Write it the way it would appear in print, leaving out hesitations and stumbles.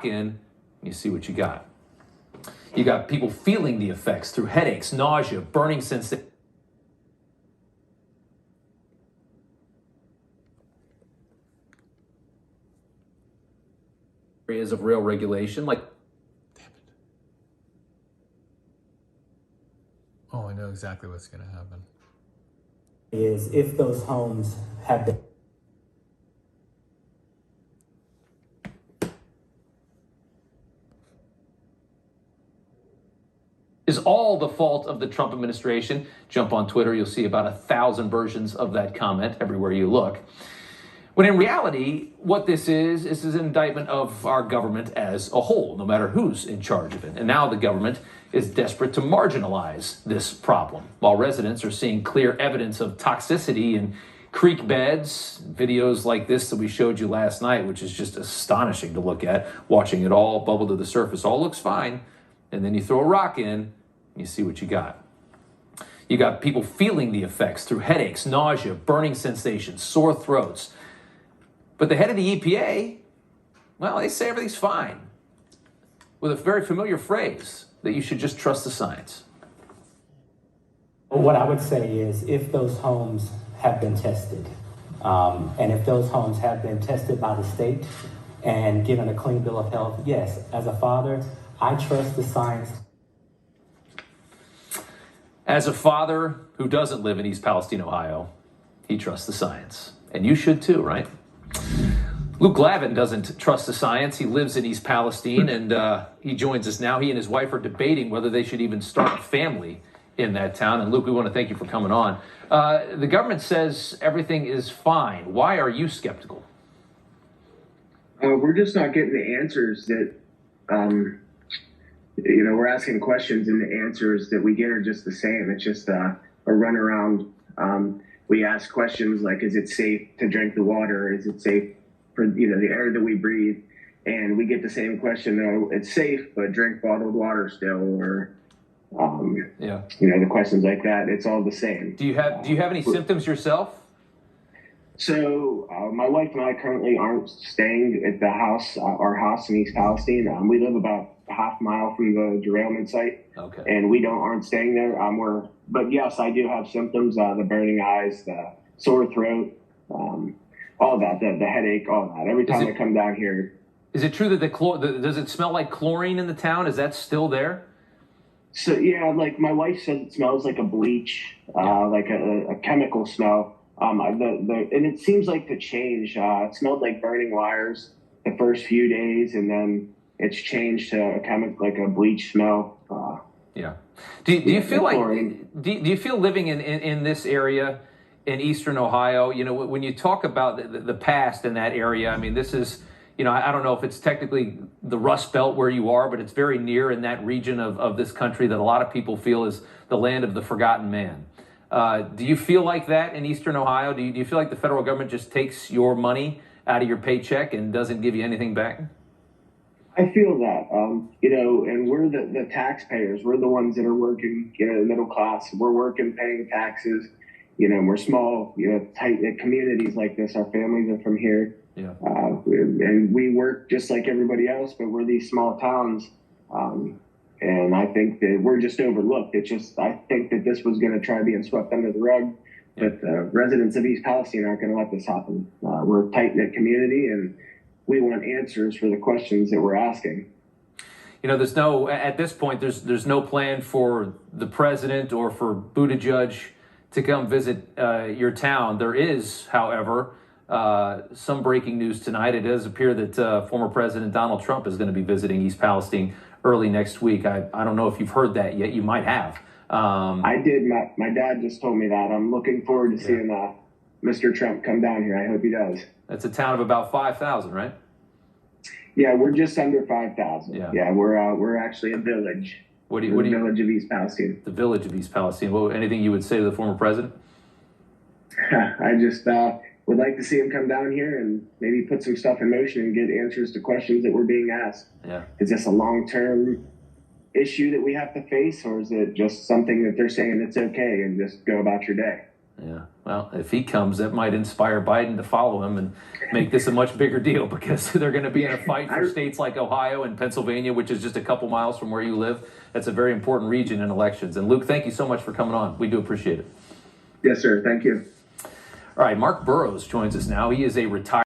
in, you see what you got. You got people feeling the effects through headaches, nausea, burning sensation. Areas of rail regulation, like. Damn it. Oh, I know exactly what's going to happen. Is if those homes have been Is all the fault of the Trump administration. Jump on Twitter, you'll see about 1,000 versions of that comment everywhere you look. When in reality, what this is an indictment of our government as a whole, no matter who's in charge of it. And now the government is desperate to marginalize this problem, while residents are seeing clear evidence of toxicity in creek beds, videos like this that we showed you last night, which is just astonishing to look at, watching it all bubble to the surface. All looks fine, and then you throw a rock in, you see what you got. You got people feeling the effects through headaches, nausea, burning sensations, sore throats. But the head of the EPA, well, they say everything's fine, with a very familiar phrase that you should just trust the science. what I would say is if those homes have been tested, and if those homes have been tested by the state and given a clean bill of health, yes, as a father, I trust the science. As a father who doesn't live in East Palestine, Ohio, he trusts the science. And you should too, right? Luke Lavin doesn't trust the science. He lives in East Palestine, and he joins us now. He and his wife are debating whether they should even start a family in that town. And Luke, we want to thank you for coming on. The government says everything is fine. Why are you skeptical? We're just not getting the answers that, we're asking questions and the answers that we get are just the same. It's just a runaround. We ask questions like, is it safe to drink the water? Is it safe for, the air that we breathe? And we get the same question, no, it's safe, but drink bottled water still, or, the questions like that. It's all the same. Do you have any symptoms yourself? So my wife and I currently aren't staying at our house in East Palestine. We live about a half mile from the derailment site. Okay. And we aren't staying there. But yes, I do have symptoms: the burning eyes, the sore throat, all that, the headache, all that. Every time I come down here. Is it true that does it smell like chlorine in the town? Is that still there? So yeah, like my wife said, it smells like a bleach, like a chemical smell. And it seems like the change. It smelled like burning wires the first few days, and then it's changed to a bleach smell. Do you feel like do you feel living in this area in Eastern Ohio? When you talk about the past in that area, I mean, this is, I don't know if it's technically the Rust Belt where you are, but it's very near in that region of this country that a lot of people feel is the land of the forgotten man. Do you feel like that in Eastern Ohio? Do you feel like the federal government just takes your money out of your paycheck and doesn't give you anything back? I feel that, and we're the taxpayers. We're the ones that are working, the middle class. We're working, paying taxes. We're small, tight-knit communities like this. Our families are from here. Yeah. And we work just like everybody else, but we're these small towns. And I think that we're just overlooked. I think that this was going to try being swept under the rug, but residents of East Palestine aren't going to let this happen. We're a tight-knit community, and we want answers for the questions that we're asking. At this point, there's no plan for the president or for Buttigieg to come visit your town. There is, however, some breaking news tonight. It does appear that former President Donald Trump is going to be visiting East Palestine early next week. I don't know if you've heard that yet. You might have. I did. My dad just told me that. I'm looking forward to seeing Mr. Trump come down here. I hope he does. That's a town of about 5,000, right? Yeah, we're just under 5,000. Yeah, we're actually a village. The village of East Palestine. The village of East Palestine. Anything you would say to the former president? I just would like to see him come down here and maybe put some stuff in motion and get answers to questions that we're being asked. Yeah. Is this a long-term issue that we have to face, or is it just something that they're saying it's okay and just go about your day? Yeah. Well, if he comes, that might inspire Biden to follow him and make this a much bigger deal, because they're going to be in a fight for states like Ohio and Pennsylvania, which is just a couple miles from where you live. That's a very important region in elections. And Luke, thank you so much for coming on. We do appreciate it. Yes, sir. Thank you. All right, Mark Burrows joins us now. He is a retired